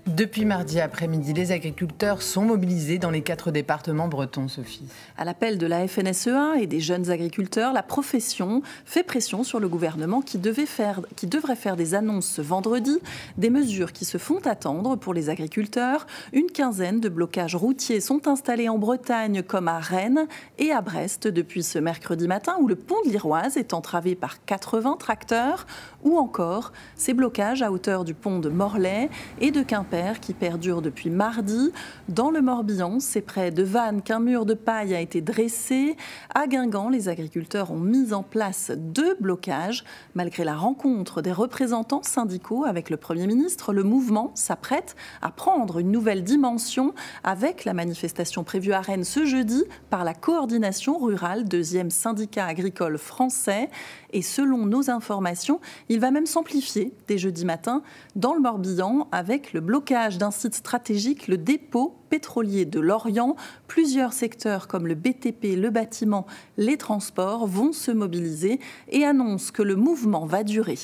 Depuis mardi après-midi, les agriculteurs sont mobilisés dans les 4 départements bretons, Sophie. À l'appel de la FNSEA et des jeunes agriculteurs, la profession fait pression sur le gouvernement qui devrait faire des annonces ce vendredi, des mesures qui se font attendre pour les agriculteurs. Une quinzaine de blocages routiers sont installés en Bretagne comme à Rennes et à Brest depuis ce mercredi matin où le pont de l'Iroise est entravé par 80 tracteurs, ou encore ces blocages à hauteur du pont de Morlaix et de Quimper qui perdure depuis mardi. Dans le Morbihan, c'est près de Vannes qu'un mur de paille a été dressé. À Guingamp, les agriculteurs ont mis en place 2 blocages. Malgré la rencontre des représentants syndicaux avec le Premier ministre, le mouvement s'apprête à prendre une nouvelle dimension avec la manifestation prévue à Rennes ce jeudi par la Coordination rurale, 2e syndicat agricole français. Et selon nos informations, il va même s'amplifier dès jeudi matin dans le Morbihan avec le blocage d'un site stratégique, le dépôt pétrolier de Lorient. Plusieurs secteurs comme le BTP, le bâtiment, les transports vont se mobiliser et annoncent que le mouvement va durer.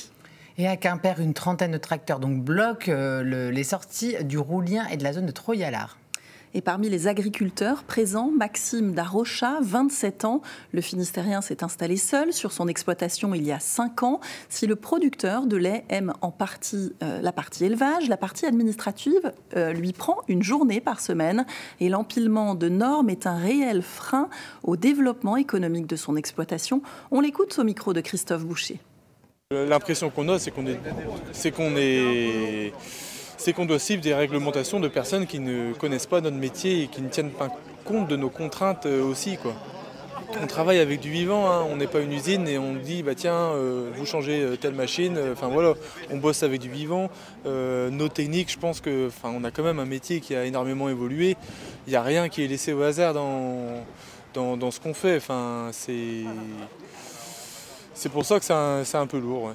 Et à Quimper, une trentaine de tracteurs bloquent les sorties du Roulien et de la zone de Troyalard. Et parmi les agriculteurs présents, Maxime Darrocha, 27 ans. Le Finistérien s'est installé seul sur son exploitation il y a 5 ans. Si le producteur de lait aime en partie la partie élevage, la partie administrative lui prend une journée par semaine. Et l'empilement de normes est un réel frein au développement économique de son exploitation. On l'écoute au micro de Christophe Boucher. L'impression qu'on a, c'est qu'on doit suivre des réglementations de personnes qui ne connaissent pas notre métier et qui ne tiennent pas compte de nos contraintes aussi, quoi. On travaille avec du vivant, hein. On n'est pas une usine et on dit bah tiens, vous changez telle machine, enfin voilà, on bosse avec du vivant. Nos techniques, je pense que, on a quand même un métier qui a énormément évolué. Il n'y a rien qui est laissé au hasard dans ce qu'on fait. C'est pour ça que c'est un peu lourd. Ouais.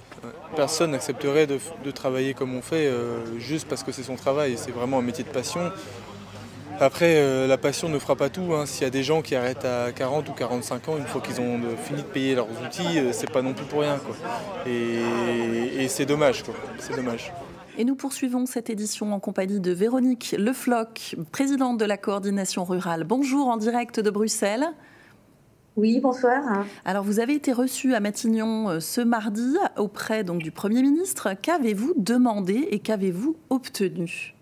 Personne n'accepterait de travailler comme on fait juste parce que c'est son travail. C'est vraiment un métier de passion. Après, la passion ne fera pas tout. Hein. S'il y a des gens qui arrêtent à 40 ou 45 ans, une fois qu'ils ont fini de payer leurs outils, c'est pas non plus pour rien, quoi. Et c'est dommage, quoi. C'est dommage. Et nous poursuivons cette édition en compagnie de Véronique Le Floch, présidente de la Coordination rurale. Bonjour, en direct de Bruxelles. Oui, bonsoir. Alors, vous avez été reçu à Matignon ce mardi auprès du Premier ministre. Qu'avez-vous demandé et qu'avez-vous obtenu ?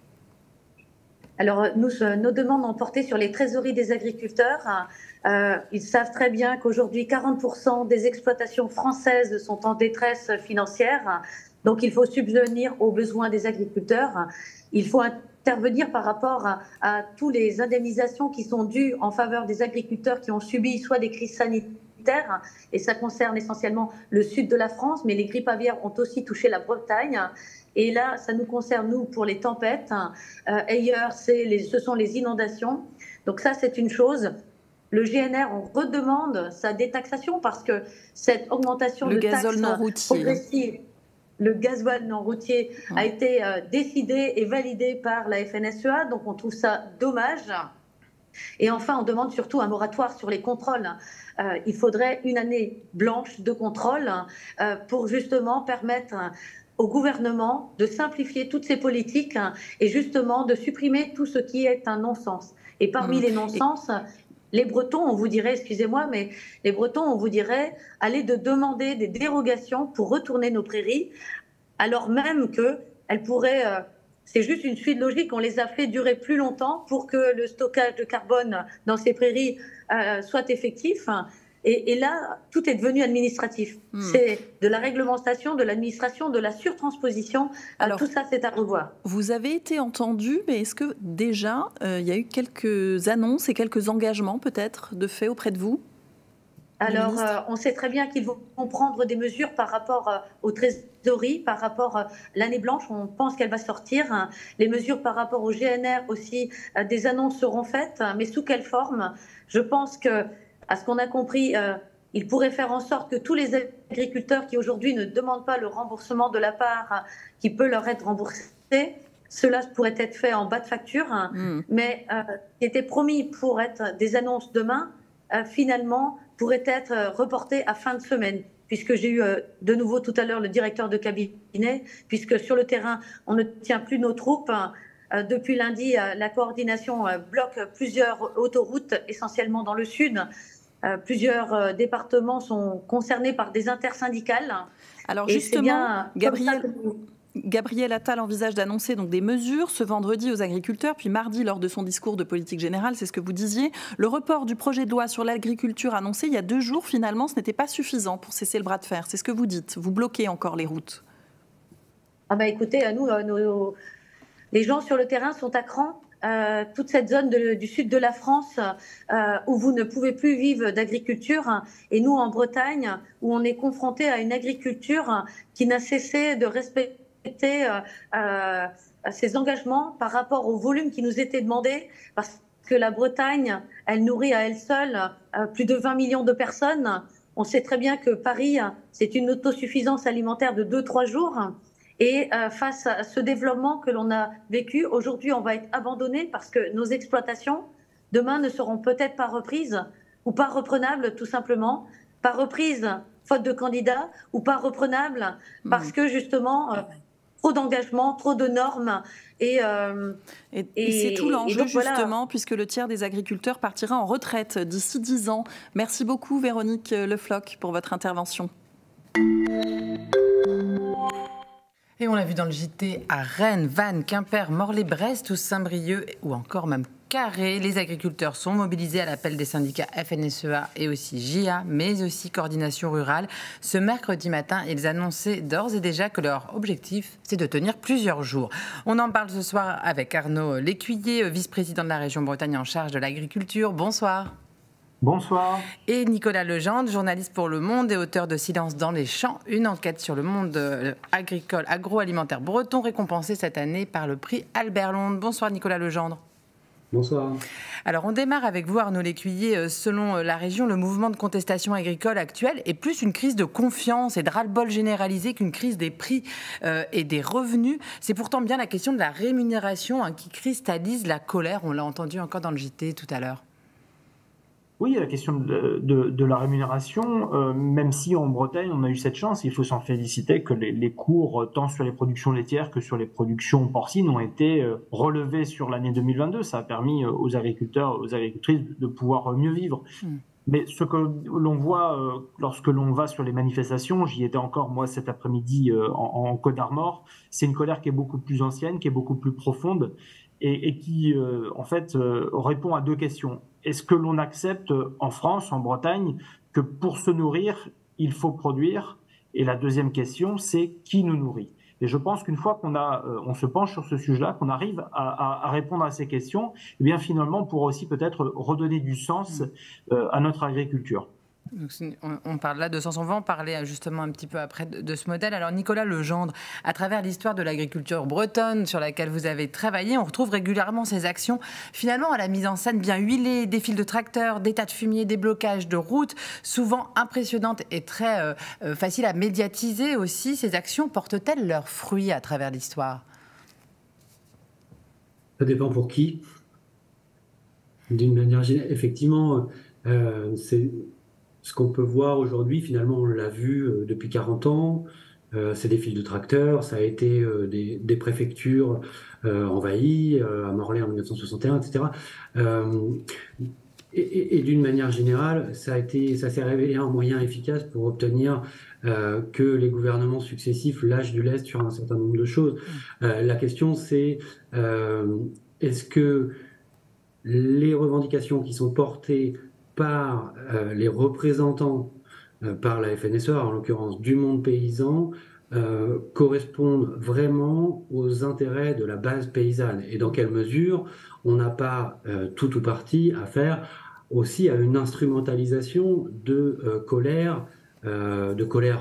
Alors, nos demandes ont porté sur les trésoreries des agriculteurs. Ils savent très bien qu'aujourd'hui, 40% des exploitations françaises sont en détresse financière. Donc, il faut subvenir aux besoins des agriculteurs. Il faut intervenir par rapport à toutes les indemnisations qui sont dues en faveur des agriculteurs qui ont subi soit des crises sanitaires, et ça concerne essentiellement le sud de la France, mais les grippes aviaires ont aussi touché la Bretagne. Et là, ça nous concerne, nous, pour les tempêtes. Ailleurs, ce sont les inondations. Donc ça, c'est une chose. Le GNR, on redemande sa détaxation parce que cette augmentation de taxes progressive, le gasoil non routier a été décidé et validé par la FNSEA, donc on trouve ça dommage. Et enfin, on demande surtout un moratoire sur les contrôles. Il faudrait une année blanche de contrôle pour justement permettre au gouvernement de simplifier toutes ces politiques et justement de supprimer tout ce qui est un non-sens. Et parmi les non-sens, les Bretons, on vous dirait, excusez-moi, mais les Bretons, on vous dirait, allez de demander des dérogations pour retourner nos prairies, alors même qu'elles pourraient, c'est juste une suite logique, on les a fait durer plus longtemps pour que le stockage de carbone dans ces prairies soit effectif. Et là, tout est devenu administratif. C'est de la réglementation, de l'administration, de la surtransposition. Alors, tout ça, c'est à revoir. Vous avez été entendu, mais est-ce que déjà, il y a eu quelques annonces et quelques engagements peut-être de fait auprès de vous ? Alors, on sait très bien qu'ils vont prendre des mesures par rapport aux trésoreries, par rapport à l'année blanche, on pense qu'elle va sortir. Les mesures par rapport au GNR aussi, des annonces seront faites, mais sous quelle forme ? Je pense que, à ce qu'on a compris, il pourrait faire en sorte que tous les agriculteurs qui aujourd'hui ne demandent pas le remboursement de la part qui peut leur être remboursée, cela pourrait être fait en bas de facture. Mais ce qui était promis pour être des annonces demain, finalement, pourrait être reporté à fin de semaine, puisque j'ai eu de nouveau tout à l'heure le directeur de cabinet, puisque sur le terrain, on ne tient plus nos troupes. Depuis lundi, la coordination bloque plusieurs autoroutes, essentiellement dans le sud. Plusieurs départements sont concernés par des intersyndicales. Alors justement, Gabriel Attal envisage d'annoncer donc des mesures ce vendredi aux agriculteurs, puis mardi lors de son discours de politique générale, c'est ce que vous disiez. Le report du projet de loi sur l'agriculture annoncé il y a 2 jours, finalement, ce n'était pas suffisant pour cesser le bras de fer. C'est ce que vous dites. Vous bloquez encore les routes. Écoutez, nous, les gens sur le terrain sont à cran. Toute cette zone du sud de la France où vous ne pouvez plus vivre d'agriculture, et nous en Bretagne où on est confronté à une agriculture qui n'a cessé de respecter ses engagements par rapport au volume qui nous était demandé, parce que la Bretagne, elle nourrit à elle seule plus de 20 millions de personnes. On sait très bien que Paris, c'est une autosuffisance alimentaire de 2-3 jours. Et face à ce développement que l'on a vécu, aujourd'hui, on va être abandonné parce que nos exploitations, demain, ne seront peut-être pas reprises ou pas reprenables, tout simplement. Pas reprises, faute de candidats, ou pas reprenables parce que, justement, trop d'engagement, trop de normes. Et c'est tout l'enjeu, justement, puisque le tiers des agriculteurs partira en retraite d'ici 10 ans. Merci beaucoup, Véronique Le Floch, pour votre intervention. Et on l'a vu dans le JT à Rennes, Vannes, Quimper, Morlaix-Brest ou Saint-Brieuc ou encore même Carré. Les agriculteurs sont mobilisés à l'appel des syndicats FNSEA et aussi JA, mais aussi Coordination Rurale. Ce mercredi matin, ils annonçaient d'ores et déjà que leur objectif, c'est de tenir plusieurs jours. On en parle ce soir avec Arnaud Lécuyer, vice-président de la région Bretagne en charge de l'agriculture. Bonsoir. Bonsoir. Et Nicolas Legendre, journaliste pour Le Monde et auteur de Silence dans les champs, une enquête sur le monde agricole, agroalimentaire breton, récompensée cette année par le prix Albert Londres. Bonsoir Nicolas Legendre. Bonsoir. Alors on démarre avec vous Arnaud Lécuyer. Selon la région, le mouvement de contestation agricole actuel est plus une crise de confiance et de ras-le-bol généralisé qu'une crise des prix et des revenus. C'est pourtant bien la question de la rémunération qui cristallise la colère. On l'a entendu encore dans le JT tout à l'heure. Oui, la question de la rémunération, même si en Bretagne on a eu cette chance, il faut s'en féliciter que les cours tant sur les productions laitières que sur les productions porcines ont été relevés sur l'année 2022. Ça a permis aux agriculteurs, aux agricultrices de pouvoir mieux vivre. Mais ce que l'on voit lorsque l'on va sur les manifestations, j'y étais encore moi cet après-midi en Côte d'Armor, c'est une colère qui est beaucoup plus ancienne, qui est beaucoup plus profonde et qui en fait répond à 2 questions. Est-ce que l'on accepte en France, en Bretagne, que pour se nourrir, il faut produire? Et la deuxième question, c'est qui nous nourrit? Et je pense qu'une fois on se penche sur ce sujet-là, qu'on arrive à répondre à ces questions, eh bien finalement, on pourra aussi peut-être redonner du sens à notre agriculture. Donc, on parle là de sens, on va en parler justement un petit peu après de ce modèle. Alors Nicolas Legendre, à travers l'histoire de l'agriculture bretonne sur laquelle vous avez travaillé, on retrouve régulièrement ces actions finalement à la mise en scène bien huilée, des fils de tracteurs, des tas de fumier, des blocages de routes, souvent impressionnantes et très faciles à médiatiser aussi. Ces actions portent-elles leurs fruits à travers l'histoire? Ça dépend pour qui. D'une manière générale, effectivement, c'est... Ce qu'on peut voir aujourd'hui, finalement, on l'a vu depuis 40 ans, c'est des fils de tracteurs, ça a été des préfectures envahies, à Morlaix en 1961, etc. Et d'une manière générale, ça s'est révélé un moyen efficace pour obtenir que les gouvernements successifs lâchent du lest sur un certain nombre de choses. La question, c'est est-ce que les revendications qui sont portées par les représentants, par la FNSEA, en l'occurrence du monde paysan, correspondent vraiment aux intérêts de la base paysanne? Et dans quelle mesure on n'a pas tout ou partie à faire aussi à une instrumentalisation de colère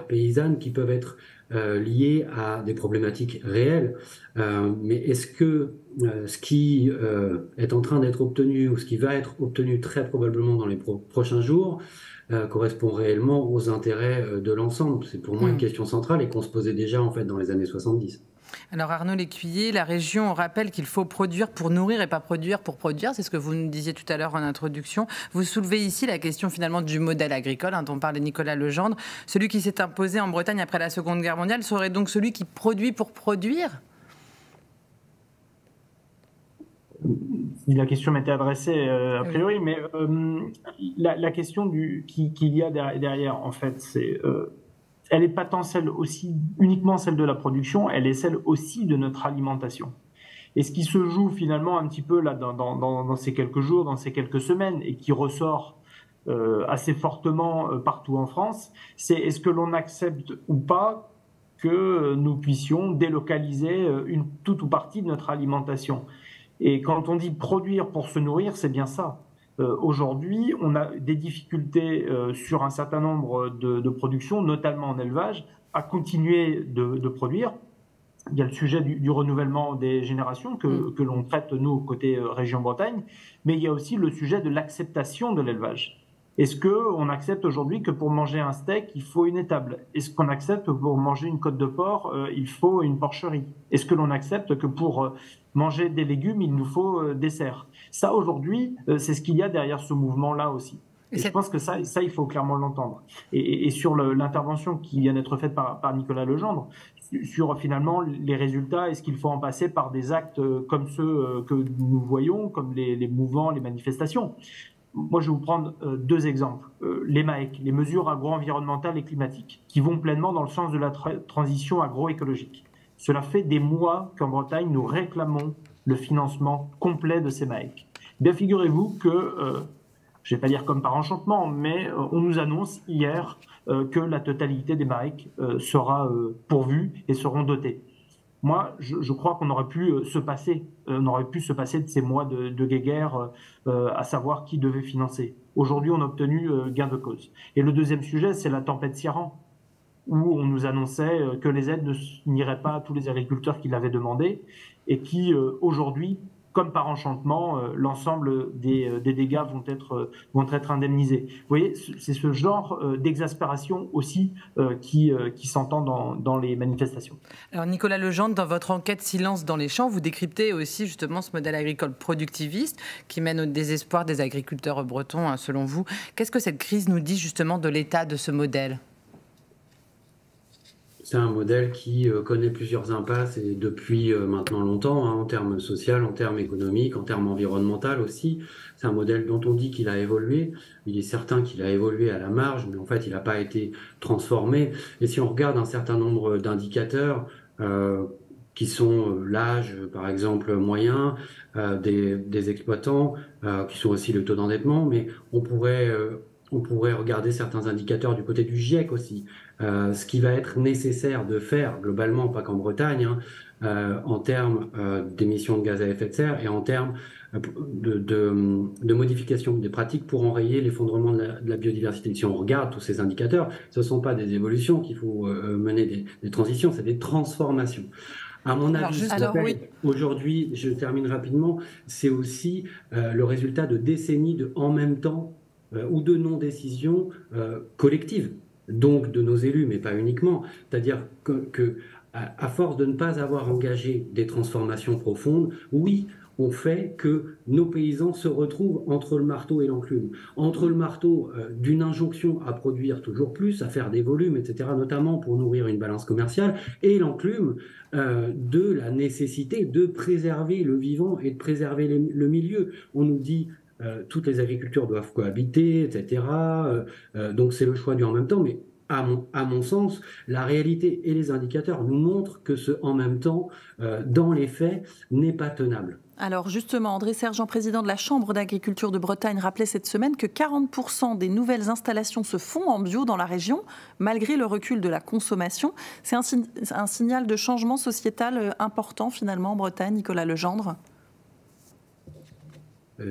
paysanne qui peuvent être liées à des problématiques réelles. Mais est-ce que ce qui est en train d'être obtenu ou ce qui va être obtenu très probablement dans les prochains jours correspond réellement aux intérêts de l'ensemble? C'est pour moi une question centrale et qu'on se posait déjà en fait dans les années 70. Alors Arnaud Lécuyer, la région rappelle qu'il faut produire pour nourrir et pas produire pour produire. C'est ce que vous nous disiez tout à l'heure en introduction. Vous soulevez ici la question finalement du modèle agricole dont on parlait Nicolas Legendre. Celui qui s'est imposé en Bretagne après la Seconde Guerre mondiale serait donc celui qui produit pour produire? si la question m'était adressée a priori, mais la question qu'il y a derrière, en fait, elle n'est pas tant uniquement celle de la production, elle est celle aussi de notre alimentation. Et ce qui se joue finalement un petit peu là dans ces quelques jours, dans ces quelques semaines, et qui ressort assez fortement partout en France, c'est est-ce que l'on accepte ou pas que nous puissions délocaliser toute ou partie de notre alimentation. Et quand on dit produire pour se nourrir, c'est bien ça. Aujourd'hui, on a des difficultés sur un certain nombre de productions, notamment en élevage, à continuer de produire. Il y a le sujet du renouvellement des générations que l'on traite, nous, côté région Bretagne, mais il y a aussi le sujet de l'acceptation de l'élevage. Est-ce qu'on accepte aujourd'hui que pour manger un steak, il faut une étable? Est-ce qu'on accepte que pour manger une côte de porc, il faut une porcherie? Est-ce que l'on accepte que pour manger des légumes, il nous faut des serres? Ça, aujourd'hui, c'est ce qu'il y a derrière ce mouvement-là aussi. Et je pense que ça, il faut clairement l'entendre. Et sur l'intervention qui vient d'être faite par Nicolas Legendre, sur finalement les résultats, est-ce qu'il faut en passer par des actes comme ceux que nous voyons, comme les mouvements, les manifestations? Moi, je vais vous prendre deux exemples. Les MAEC, les mesures agro-environnementales et climatiques, qui vont pleinement dans le sens de la transition agroécologique. Cela fait des mois qu'en Bretagne, nous réclamons le financement complet de ces MAEC. Bien, figurez-vous que, je ne vais pas dire comme par enchantement, mais on nous annonce hier que la totalité des MAEC sera pourvue et seront dotées. Moi, je crois qu'on aurait pu se passer de ces mois de guéguerre, à savoir qui devait financer. Aujourd'hui, on a obtenu gain de cause. Et le deuxième sujet, c'est la tempête Ciarán, où on nous annonçait que les aides n'iraient pas à tous les agriculteurs qui l'avaient demandé, et qui, aujourd'hui, comme par enchantement, l'ensemble des dégâts vont être indemnisés. Vous voyez, c'est ce genre d'exaspération aussi qui s'entend dans les manifestations. Alors Nicolas Legendre, dans votre enquête Silence dans les champs, vous décryptez aussi justement ce modèle agricole productiviste qui mène au désespoir des agriculteurs bretons, selon vous. Qu'est-ce que cette crise nous dit justement de l'état de ce modèle ? C'est un modèle qui connaît plusieurs impasses et depuis maintenant longtemps, en termes social, en termes économiques, en termes environnementaux aussi. C'est un modèle dont on dit qu'il a évolué. Il est certain qu'il a évolué à la marge, mais en fait, il n'a pas été transformé. Et si on regarde un certain nombre d'indicateurs qui sont l'âge, par exemple, moyen des exploitants, qui sont aussi le taux d'endettement, mais on pourrait regarder certains indicateurs du côté du GIEC aussi. Ce qui va être nécessaire de faire globalement, pas qu'en Bretagne, en termes d'émissions de gaz à effet de serre et en termes de modification des pratiques pour enrayer l'effondrement de la biodiversité. Si on regarde tous ces indicateurs, ce ne sont pas des évolutions qu'il faut mener des transitions, c'est des transformations. À mon avis, aujourd'hui, je termine rapidement, c'est aussi le résultat de décennies de en même temps ou de non-décision collective, donc de nos élus, mais pas uniquement. C'est-à-dire que à force de ne pas avoir engagé des transformations profondes, oui, on fait que nos paysans se retrouvent entre le marteau et l'enclume. Entre le marteau d'une injonction à produire toujours plus, à faire des volumes, etc., notamment pour nourrir une balance commerciale, et l'enclume de la nécessité de préserver le vivant et de préserver le milieu. On nous dit toutes les agricultures doivent cohabiter, etc. Donc c'est le choix du en même temps, mais à mon sens, la réalité et les indicateurs nous montrent que ce en même temps, dans les faits, n'est pas tenable. Alors justement, André Sergent, président de la Chambre d'agriculture de Bretagne, rappelait cette semaine que 40% des nouvelles installations se font en bio dans la région, malgré le recul de la consommation. C'est un signal de changement sociétal important finalement en Bretagne, Nicolas Legendre ?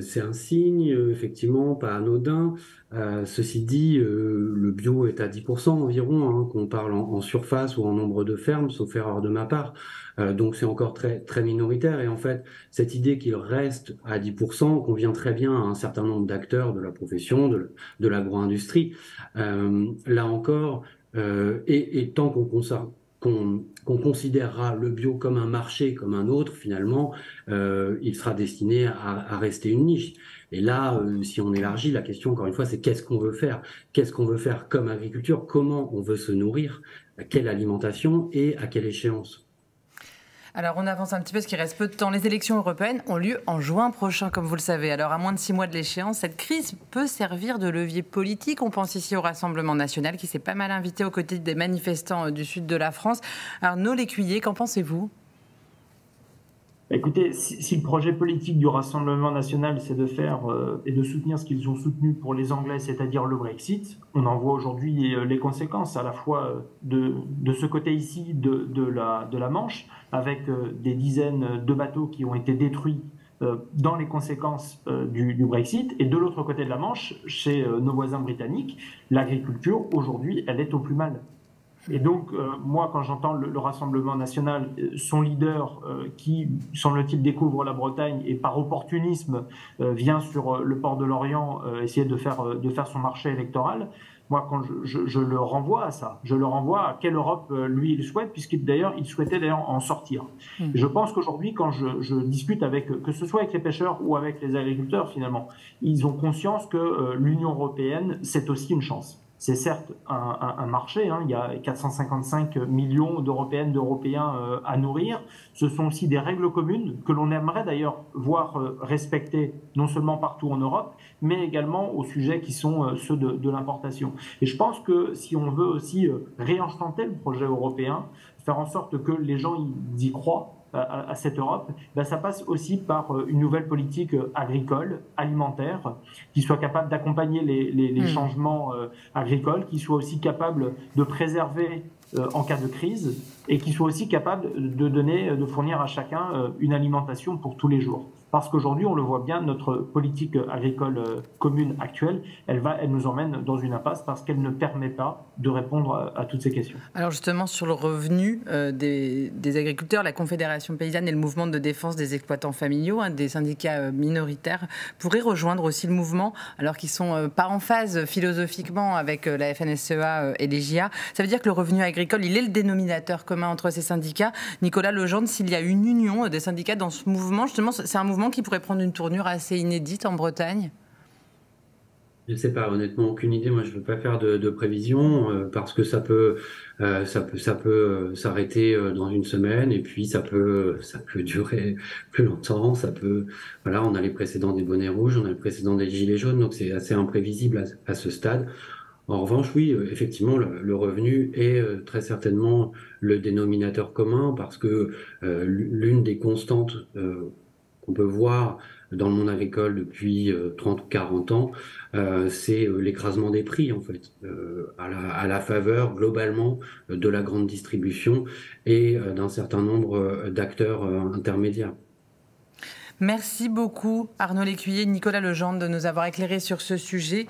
C'est un signe, effectivement, pas anodin. Ceci dit, le bio est à 10% environ, qu'on parle en surface ou en nombre de fermes, sauf erreur de ma part. Donc c'est encore très, très minoritaire. Et en fait, cette idée qu'il reste à 10% convient très bien à un certain nombre d'acteurs de la profession, de l'agro-industrie. Là encore, et tant qu'on considérera le bio comme un marché, comme un autre, finalement, il sera destiné à rester une niche. Et là, si on élargit, la question, encore une fois, c'est qu'est-ce qu'on veut faire? Qu'est-ce qu'on veut faire comme agriculture? Comment on veut se nourrir? Quelle alimentation et à quelle échéance? Alors on avance un petit peu parce qu'il reste peu de temps. Les élections européennes ont lieu en juin prochain, comme vous le savez. Alors à moins de 6 mois de l'échéance, cette crise peut servir de levier politique. On pense ici au Rassemblement national qui s'est pas mal invité aux côtés des manifestants du sud de la France. Arnaud Lécuyer, qu'en pensez-vous ? Écoutez, si le projet politique du Rassemblement national, c'est de faire et de soutenir ce qu'ils ont soutenu pour les Anglais, c'est-à-dire le Brexit, on en voit aujourd'hui les conséquences, à la fois de ce côté ici de la Manche, avec des dizaines de bateaux qui ont été détruits dans les conséquences du Brexit, et de l'autre côté de la Manche, chez nos voisins britanniques, l'agriculture, aujourd'hui, elle est au plus mal. Et donc, moi, quand j'entends le Rassemblement national, son leader qui, semble-t-il, découvre la Bretagne et par opportunisme vient sur le port de Lorient essayer de faire son marché électoral, moi, quand je le renvoie à ça, je le renvoie à quelle Europe lui il souhaite, puisqu'il souhaitait d'ailleurs en sortir. Et je pense qu'aujourd'hui, quand je discute avec, que ce soit avec les pêcheurs ou avec les agriculteurs, finalement, ils ont conscience que l'Union européenne, c'est aussi une chance. C'est certes un marché, hein, il y a 455 millions d'Européennes, d'Européens à nourrir. Ce sont aussi des règles communes que l'on aimerait d'ailleurs voir respectées non seulement partout en Europe, mais également aux sujets qui sont ceux de l'importation. Et je pense que si on veut aussi réenchanter le projet européen, faire en sorte que les gens y croient, à cette Europe, ben ça passe aussi par une nouvelle politique agricole, alimentaire, qui soit capable d'accompagner les changements agricoles, qui soit aussi capable de préserver en cas de crise, et qui soit aussi capable de fournir à chacun une alimentation pour tous les jours. Parce qu'aujourd'hui, on le voit bien, notre politique agricole commune actuelle, elle nous emmène dans une impasse parce qu'elle ne permet pas de répondre à toutes ces questions. Alors justement, sur le revenu des agriculteurs, la Confédération paysanne et le mouvement de défense des exploitants familiaux, des syndicats minoritaires, pourraient rejoindre aussi le mouvement, alors qu'ils ne sont pas en phase philosophiquement avec la FNSEA et les JA. Ça veut dire que le revenu agricole, il est le dénominateur commun entre ces syndicats. Nicolas Legendre, s'il y a une union des syndicats dans ce mouvement, justement, c'est un mouvement qui pourrait prendre une tournure assez inédite en Bretagne? Je ne sais pas, honnêtement, aucune idée. Moi, je ne veux pas faire de prévision parce que ça peut s'arrêter dans une semaine et puis ça peut durer plus longtemps. Voilà, on a les précédents des bonnets rouges, on a le précédent des gilets jaunes, donc c'est assez imprévisible à ce stade. En revanche, oui, effectivement, le revenu est très certainement le dénominateur commun parce que l'une des constantes qu'on peut voir dans le monde agricole depuis 30 ou 40 ans, c'est l'écrasement des prix, en fait, à la faveur, globalement, de la grande distribution et d'un certain nombre d'acteurs intermédiaires. Merci beaucoup, Arnaud Lécuyer et Nicolas Legendre, de nous avoir éclairés sur ce sujet.